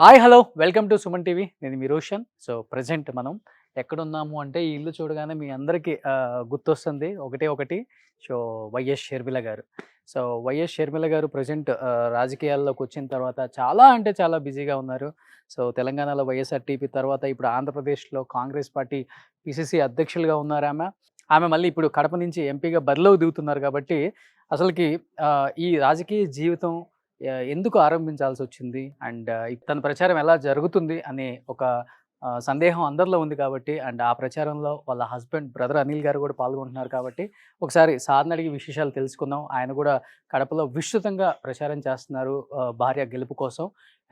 Hi hello welcome to Suman TV. నేను మీ Roshan. So present మనం ఎక్కడున్నాము అంటే ఈ ఇల్లు చూడగానే మీ అందరికీ గుర్తొస్తుంది ఒకటే ఒకటి. సో వైఎస్ షర్మిల గారు. సో వైఎస్ షర్మిల గారు ప్రజెంట్ రాజకీయాల్లోకి వచ్చిన తర్వాత చాలా అంటే చాలా బిజీగా ఉన్నారు. సో తెలంగాణలో వైఎస్ఆర్టీపీ తర్వాత ఇప్పుడు ఆంధ్రప్రదేశ్లో కాంగ్రెస్ పార్టీ పిసిసి అధ్యక్షులుగా ఉన్నారు ఆమె. ఆమె మళ్ళీ ఇప్పుడు కడప నుంచి ఎంపీగా బరిలోకి దిగుతున్నారు కాబట్టి అసలుకి ఈ రాజకీయ జీవితం ఎందుకు ఆరంభించాల్సొచ్చింది? అండ్ తన ప్రచారం ఎలా జరుగుతుంది అనే ఒక సందేహం అందరిలో ఉంది కాబట్టి, అండ్ ఆ ప్రచారంలో వాళ్ళ హస్బెండ్ బ్రదర్ అనిల్ గారు కూడా పాల్గొంటున్నారు కాబట్టి, ఒకసారి సార్‌ని అడిగి విశేషాలు తెలుసుకుందాం. ఆయన కూడా కడపలో విస్తృతంగా ప్రచారం చేస్తున్నారు భార్య గెలుపు కోసం.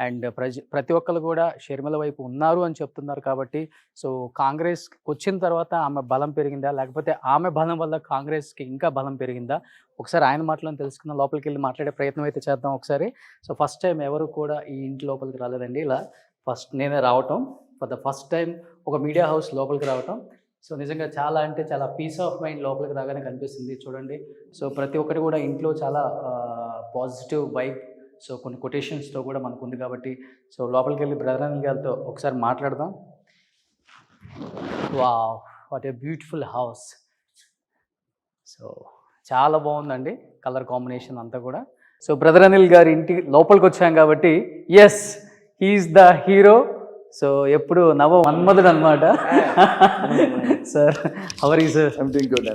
అండ్ ప్రతి ఒక్కళ్ళు కూడా షర్మిల వైపు ఉన్నారు అని చెప్తున్నారు కాబట్టి, సో కాంగ్రెస్‌కొచ్చిన తర్వాత ఆమె బలం పెరిగిందా? లేకపోతే ఆమె బలం వల్ల కాంగ్రెస్‌కి ఇంకా బలం పెరిగిందా? ఒకసారి ఆయన మాటలను తెలుసుకుందాం. లోపలికెళ్ళి మాట్లాడే ప్రయత్నం అయితే చేద్దాం ఒకసారి. సో ఫస్ట్ టైం ఎవరు కూడా ఈ ఇంటి లోపలికి రాలేదండి. ఇలా ఫస్ట్ నేనే రావటం. ఫర్ ద ఫస్ట్ టైం ఒక మీడియా హౌస్ లోపలికి రావటం. సో నిజంగా చాలా అంటే చాలా పీస్ ఆఫ్ మైండ్ లోపలికి రాగానే కనిపిస్తుంది చూడండి. సో ప్రతి ఒక్కటి కూడా ఇంట్లో చాలా పాజిటివ్ వైబ్. సో కొన్ని కొటేషన్స్తో కూడా మనకు ఉంది కాబట్టి, సో లోపలికి వెళ్ళి బ్రదర్ అనిల్ గారితో ఒకసారి మాట్లాడదాం. Wow! What a beautiful house. So చాలా బాగుందండి కలర్ కాంబినేషన్ అంతా కూడా. సో బ్రదర్ అనిల్ గారి ఇంటి లోపలికి వచ్చాం కాబట్టి yes he is the hero. So ఎప్పుడు నవ మన్మధుడు అనమాట. Sir how are you sir? I'm doing good.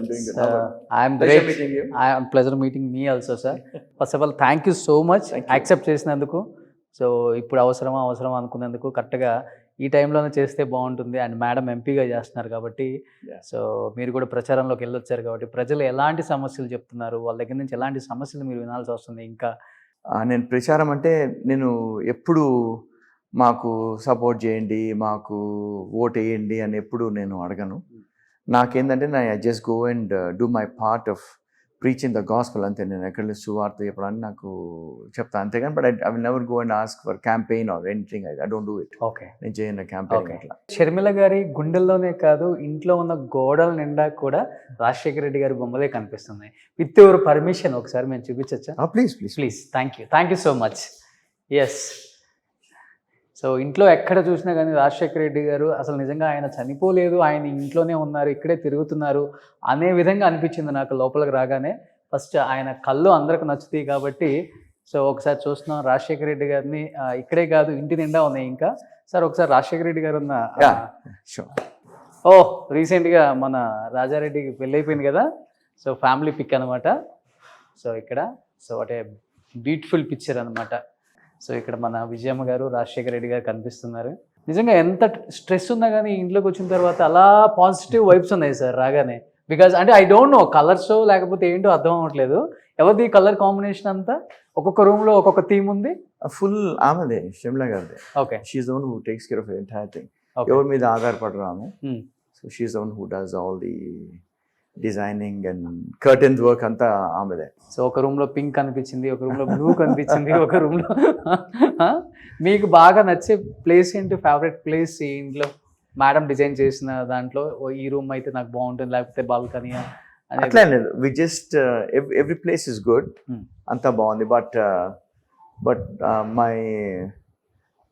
I'm great. I'm pleasure meeting me also sir. First of all thank you so much accept చేసినందుకు. సో ఇప్పుడు అవసరమా అనుకున్నందుకు కరెక్ట్గా ఈ టైంలోనే చేస్తే బాగుంటుంది. అండ్ మేడం ఎంపీగా చేస్తున్నారు కాబట్టి, సో మీరు కూడా ప్రచారంలోకి వెళ్ళొచ్చారు కాబట్టి ప్రజలు ఎలాంటి సమస్యలు చెప్తున్నారు, వాళ్ళ దగ్గర నుంచి ఎలాంటి సమస్యలు మీరు వినాల్సి వస్తుంది ఇంకా? నేను ప్రచారం అంటే నేను ఎప్పుడు మాకు సపోర్ట్ చేయండి, మాకు ఓట్ వేయండి అని ఎప్పుడు నేను అడగను. నాకేంటంటే I just go and do my part of preaching the gospel. అంతే. నేను ఎక్కడ సువార్త చెప్పడానికి నాకు చెప్తాను అంతేగాని, but I will never go and ask for campaign or anything. I don't do it. Okay, నేను చేయను క్యాంపెయిన్ అట్లా. షర్మిల గారి గుండెల్లోనే కాదు, ఇంట్లో ఉన్న గోడల నిండా కూడా రాజశేఖర రెడ్డి గారి బొమ్మలే కనిపిస్తున్నాయి. విత్ యువర్ పర్మిషన్ ఒకసారి మేము చూపించచ్చా? Please. Thank you so much. Yes. So ఇంట్లో ఎక్కడ చూసినా కానీ రాజశేఖర రెడ్డి గారు అసలు నిజంగా ఆయన చనిపోలేదు, ఆయన ఇంట్లోనే ఉన్నారు, ఇక్కడే తిరుగుతున్నారు అనే విధంగా అనిపించింది నాకు లోపలికి రాగానే. ఫస్ట్ ఆయన కళ్ళు అందరికి నచ్చుతాయి కాబట్టి, సో ఒకసారి చూస్తున్నాం రాజశేఖర రెడ్డి గారిని. ఇక్కడే కాదు ఇంటి నిండా ఉన్నాయి ఇంకా. సార్ ఒకసారి రాజశేఖర రెడ్డి గారు ఉన్న రీసెంట్గా మన రాజారెడ్డికి పెళ్ళి అయిపోయింది కదా, సో ఫ్యామిలీ పిక్ అనమాట. సో ఇక్కడ సో అంటే బ్యూటిఫుల్ పిక్చర్ అనమాట. సో ఇక్కడ మన విజయమ్మ గారు, రాజశేఖర రెడ్డి గారు కనిపిస్తున్నారు. నిజంగా ఎంత స్ట్రెస్ ఉన్నా కానీ ఇంట్లోకి వచ్చిన తర్వాత అలా పాజిటివ్ వైబ్స్ ఉన్నాయి సార్ రాగానే. బికాజ్ అంటే ఐ డోంట్ నో కలర్స్ లేకపోతే ఏంటో అర్థం అవ్వట్లేదు. ఎవరిది కలర్ కాంబినేషన్ అంతా? ఒక్కొక్క రూమ్లో ఒక్కొక్క థీమ్ ఉంది. ఫుల్ ఆమెదే, షర్మిల గారిదే. Okay, she's the one who takes care of entire thing. ఎవరి మీద ఆధారపడరు ఆమె. So she's the one who does all the designing and curtains work అంతా ఆమెదే. సో ఒక రూమ్లో పింక్ కనిపించింది, ఒక రూమ్లో బ్లూ కనిపించింది, ఒక రూమ్లో మీకు బాగా నచ్చే ప్లేస్ ఏంటి? ఫేవరెట్ ప్లేస్ ఈ ఇంట్లో మేడం డిజైన్ చేసిన దాంట్లో ఈ రూమ్ అయితే నాకు బాగుంటుంది, లేకపోతే బాల్కనీ అట్లా లేదు. We just every place is good, అంతా బాగుంది. But my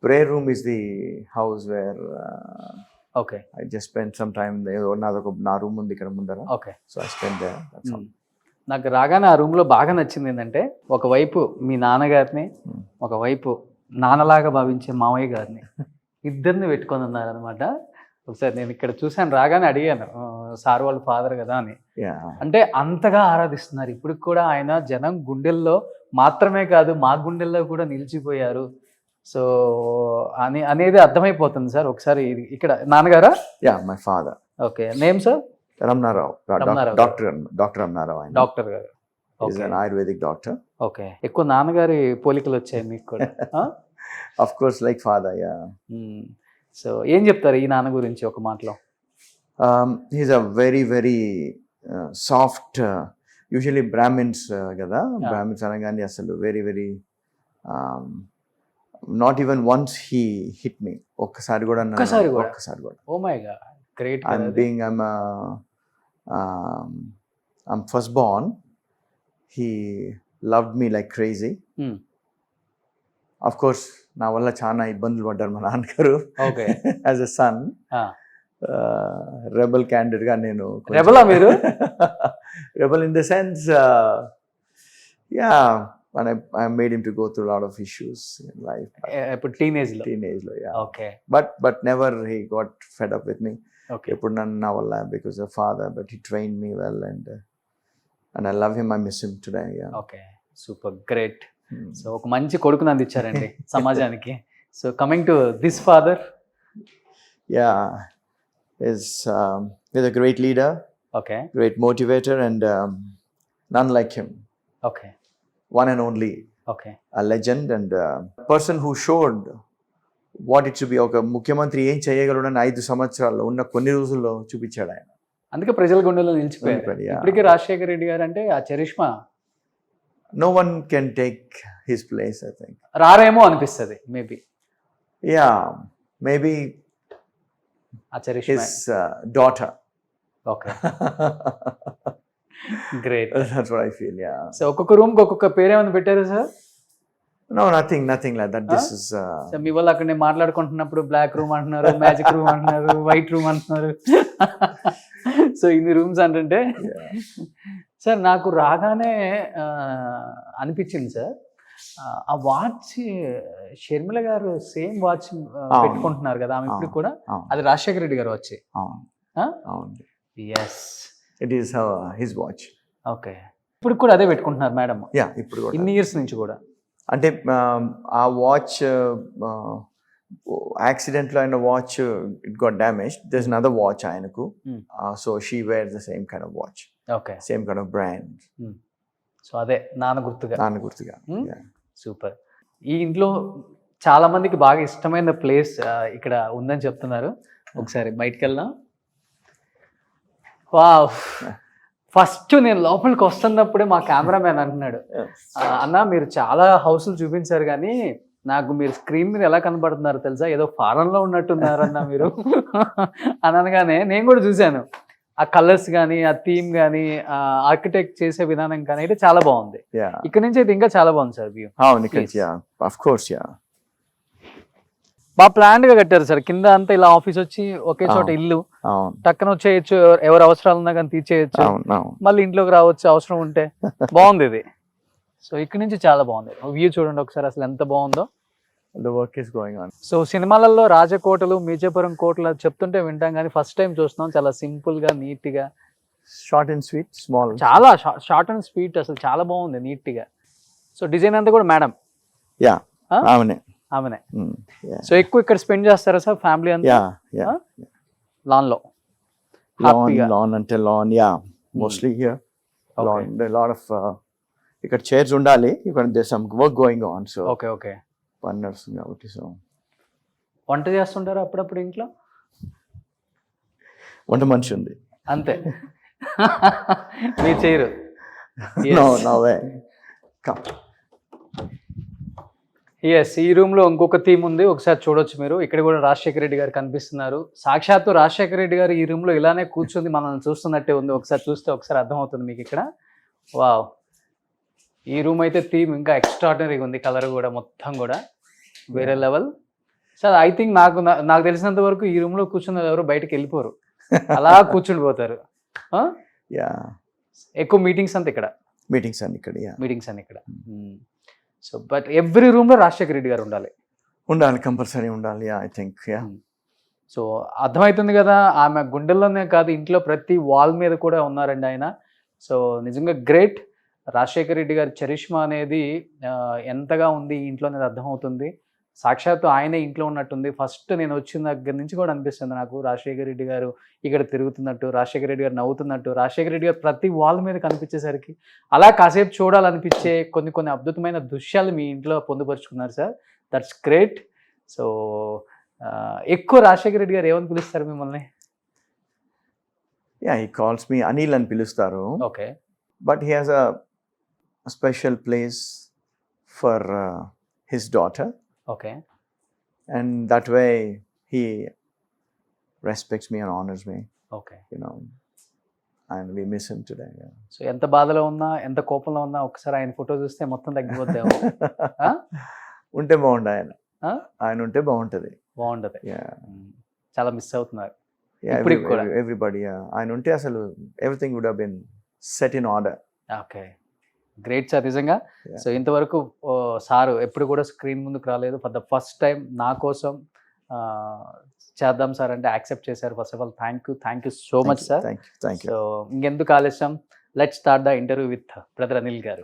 prayer room is the house where okay I just spend some time. నా రూమ్ ఉంది ఇక్కడ ముందర. Okay, so I spend there. That's all. నాకు రాగానే ఆ రూమ్లో బాగా నచ్చింది ఏంటంటే, ఒకవైపు మీ నాన్నగారిని, ఒకవైపు నాన్నలాగా భావించే మామయ్య గారిని, ఇద్దరిని పెట్టుకొని ఉన్నారనమాట. ఒకసారి నేను ఇక్కడ చూశాను, రాగానే అడిగాను సార్ వాళ్ళ ఫాదర్ కదా అని. అంటే అంతగా ఆరాధిస్తున్నారు ఇప్పటికి కూడా ఆయన. జనం గుండెల్లో మాత్రమే కాదు మా గుండెల్లో కూడా నిలిచిపోయారు. సో అనేది అర్థమైపోతుంది సార్. ఒకసారి ఇక్కడ నాన్నగారా? My father. Okay, name sir? Ramana Rao. Doctor Ramana Rao. Doctor గారు. Ayurvedic doctor. ఓకే, ఎక్కువ నాన్నగారి పోలికలు వచ్చాయి మీకు కూడా? Of course, like father. So ఏం చెప్తారు ఈ నాన్న గురించి ఒక మాటలో? He's a very very soft. Usually brahmins కదా, బ్రాహ్మిన్స్ అనగానే అసలు very very not even once he hit me. ఒక్కసారి కూడా. Oh my god, great. I'm first born. He loved me like crazy. Of course, నా వల్ల చాలా ఇబ్బందులు పడ్డారు మా నాన్నగారు okay. As a son. Rebel candidate గా నేను రెబలా మీరు? Rebel in the sense yeah I made him to go through a lot of issues in life. ఇప్పుడు టీనేజ్ లో. లో yeah. Okay. But never he got fed up with me. Okay. ఎప్పుడు నన్ను నా వల్ల because of father, but he trained me well and I love him. I miss him today. Yeah. Okay, super, great. So ఒక మంచి కొడుకుని అందించారండి సమాజానికి. So coming to this father. Yeah, he's a great leader, okay. great motivator, and none like him. Okay. One and only, okay. a legend and a person who showed what it should be. ఒక ముఖ్యమంత్రి ఏం చేయగలడని 5 సంవత్సరాల్లో ఉన్న కొన్ని రోజుల్లో చూపించాడు ఆయన. అందుకే ప్రజల గుండెల్లో నిలిచిపోయారు. నిలిచిపోయారు, yeah. ఇప్పటికీ రాజశేఖర రెడ్డి గారు అంటే ఆ charisma No one can take his place, I think. రారేమో అనిపిస్తుంది మేబీ. Yeah, maybe ఆ charisma. his daughter. Okay, great. That's what I feel, yeah. So ఒక్కొక్క రూమ్ కి ఒక్కొక్క పేరు ఏమైనా పెట్టారు సార్? No, nothing like that. This is so మీ వాళ్ళు అక్కడ నేను మాట్లాడుకుంటున్నప్పుడు బ్లాక్ రూమ్ అంటున్నారు, మ్యాజిక్ రూమ్ అంటున్నారు, వైట్ రూమ్ అంటున్నారు. సో ఇన్ని రూమ్స్ అంటే yeah. సార్ నాకు రాగానే అనిపించింది సార్, ఆ వాచ్ షర్మిల గారు సేమ్ వాచ్ పెట్టుకుంటున్నారు కదా ఆమె ఇప్పుడు కూడా, అది రాజశేఖర రెడ్డి గారు వచ్చి. అవును. Yes, it is his watch. Okay. ఇప్పుడు కూడా అదే పెట్టుకుంటున్నారు మేడం? యా, ఇప్పుడు కూడా ఇన్ని ఇయర్స్ నుంచి కూడా. అంటే ఆ వాచ్ యాక్సిడెంట్లో అయిన watch it got damage. There is another watch ఆయనకు. So she wear the same kind of watch, okay, same kind of brand. So అదే నాన్న గుర్తుగా. Yeah. సూపర్. ఈ ఇంట్లో చాలా మందికి బాగా ఇష్టమైన ప్లేస్ ఇక్కడ ఉందని చెప్తున్నారు. ఒకసారి బయటికి వెళ్దాం. వావ్, ఫస్ట్ నేను లోపలికి వస్తున్నప్పుడే మా కెమెరామ్యాన్ అంటున్నాడు, అన్న మీరు చాలా హౌస్లు చూపించారు కానీ నాకు మీరు స్క్రీన్ మీద ఎలా కనబడుతున్నారు తెలుసా, ఏదో ఫారెన్లో ఉన్నట్టున్నారన్న మీరు అని అనగానే నేను కూడా చూశాను. ఆ కలర్స్ కానీ, ఆ థీమ్ కానీ, ఆర్కిటెక్ట్ చేసే విధానం కానీ అయితే చాలా బాగుంది. ఇక్కడ నుంచి అయితే ఇంకా చాలా బాగుంది సార్ వ్యూ. బాగా ప్లాన్ గా కట్టారు సార్. కింద అంతా ఇలా ఆఫీస్ వచ్చి ఒకే చోట ఇల్లు, టక్కన వచ్చేయచ్చు, ఎవరు అవసరాలు ఉన్నా కానీ తీర్చేయచ్చు, మళ్ళీ ఇంట్లోకి రావచ్చు అవసరం ఉంటే. బాగుంది ఇది. సో ఇక్కడ నుంచి చాలా బాగుంది వ్యూ. చూడండి ఒకసారి అసలు ఎంత బాగుందో. The work is going on. So సినిమాలలో రాజకోటలు, మీజాపురం కోటలు చెప్తుంటే వింటాం కానీ ఫస్ట్ టైం చూస్తున్నాం. చాలా సింపుల్ గా, నీట్ గా, షార్ట్ అండ్ స్వీట్, స్మాల్, చాలా షార్ట్ అండ్ స్వీట్, అసలు చాలా బాగుంది నీట్ గా. సో డిజైన్ అంతా కూడా మేడం? యా, ఆమెనే. సో ఎక్కువ ఇక్కడ స్పెండ్ చేస్తారా సార్ ఫ్యామిలీ అంతా? లాన్ లో? లాన్ అంటే lawn, yeah, mostly here. Lawn, they lot of ఇక్కడ చైర్స్ ఉండాలి, ఇక్కడ there some work going on. So okay పన్నర్స్ కాబట్టి. సో వంట చేస్తుంటారా అప్పుడప్పుడు ఇంట్లో? వంట మనిషి ఉంది అంతే, మీరు చేయరు? No way. Come. ఎస్, ఈ రూమ్ లో ఇంకొక థీమ్ ఉంది, ఒకసారి చూడొచ్చు మీరు. ఇక్కడ కూడా రాజశేఖర రెడ్డి గారు కనిపిస్తున్నారు. సాక్షాత్తు రాజశేఖర రెడ్డి గారు ఈ రూమ్ లో ఇలానే కూర్చుంది మనల్ని చూస్తున్నట్టే ఉంది. ఒకసారి చూస్తే ఒకసారి అర్థమవుతుంది మీకు ఇక్కడ. వావ్, ఈ రూమ్ అయితే థీమ్ ఇంకా ఎక్స్ట్రాడినరీగా ఉంది. కలర్ కూడా మొత్తం కూడా వేరే లెవెల్. సార్ ఐ థింక్ నాకు తెలిసినంత వరకు ఈ రూమ్ లో కూర్చున్న ఎవరు బయటకు వెళ్ళిపోరు, అలా కూర్చుండిపోతారు. ఎక్కువ మీటింగ్స్ అంతా ఇక్కడ? మీటింగ్స్ అన్ని ఇక్కడ. సో బట్ ఎవ్రీ రూమ్ లో రాజశేఖర రెడ్డి గారు ఉండాలి, కంపల్సరీ ఉండాలి. I think. సో అర్థమవుతుంది కదా, ఆమె గుండెల్లోనే కాదు ఇంట్లో ప్రతి వాల్ మీద కూడా ఉన్నారండి ఆయన. సో నిజంగా గ్రేట్. రాజశేఖర రెడ్డి గారి చరిష్మా అనేది ఎంతగా ఉంది ఈ ఇంట్లో అనేది అర్థమవుతుంది. సాక్షాత్తు ఆయనే ఇంట్లో ఉన్నట్టుంది. ఫస్ట్ నేను వచ్చిన దగ్గర నుంచి కూడా అనిపిస్తుంది నాకు రాజశేఖర రెడ్డి గారు ఇక్కడ తిరుగుతున్నట్టు, రాజశేఖర రెడ్డి గారు నవ్వుతున్నట్టు, రాజశేఖర రెడ్డి గారు ప్రతి వాల్ మీద కనిపించేసరికి అలా కాసేపు చూడాలనిపించే కొన్ని అద్భుతమైన దృశ్యాలు మీ ఇంట్లో పొందుపరుచుకున్నారు సార్. That's great. సో ఎక్కువ రాజశేఖర రెడ్డి గారు ఏమని పిలుస్తారు మిమ్మల్ని? హీ కాల్స్ మీ అనిల్ అని పిలుస్తారు. Okay. But he has a special place for his daughter. Okay. And that way he respects me and honors me. Okay. You know, and we miss him today. Yeah. So ఎంత బాధలో ఉన్నా, ఎంత కోపంలో ఉన్నా ఒకసారి ఆయన ఫోటో చూస్తే మొత్తం తగ్గిపోద్దాము. ఉంటే బాగుండు ఆయన. ఆయన ఉంటే బాగుంటుంది. బాగుంటది. Yeah. చాలా మిస్ అవుతున్నారు. Yeah, ఇప్పటికి కూడా. everybody, yeah. ఆయన ఉంటే అసలు everything would have been set in order. Okay, great sir నిజంగా. Yeah. సో ఇంతవరకు సార్ ఎప్పుడు కూడా స్క్రీన్ ముందుకు రాలేదు. ఫర్ ద ఫస్ట్ టైం నా కోసం చేద్దాం సార్ అంటే యాక్సెప్ట్ చేశారు. First of all thank you so much sir. Thank you. So ఇంకెందుకు ఆలస్యం, let's start the interview with brother Anil గారు.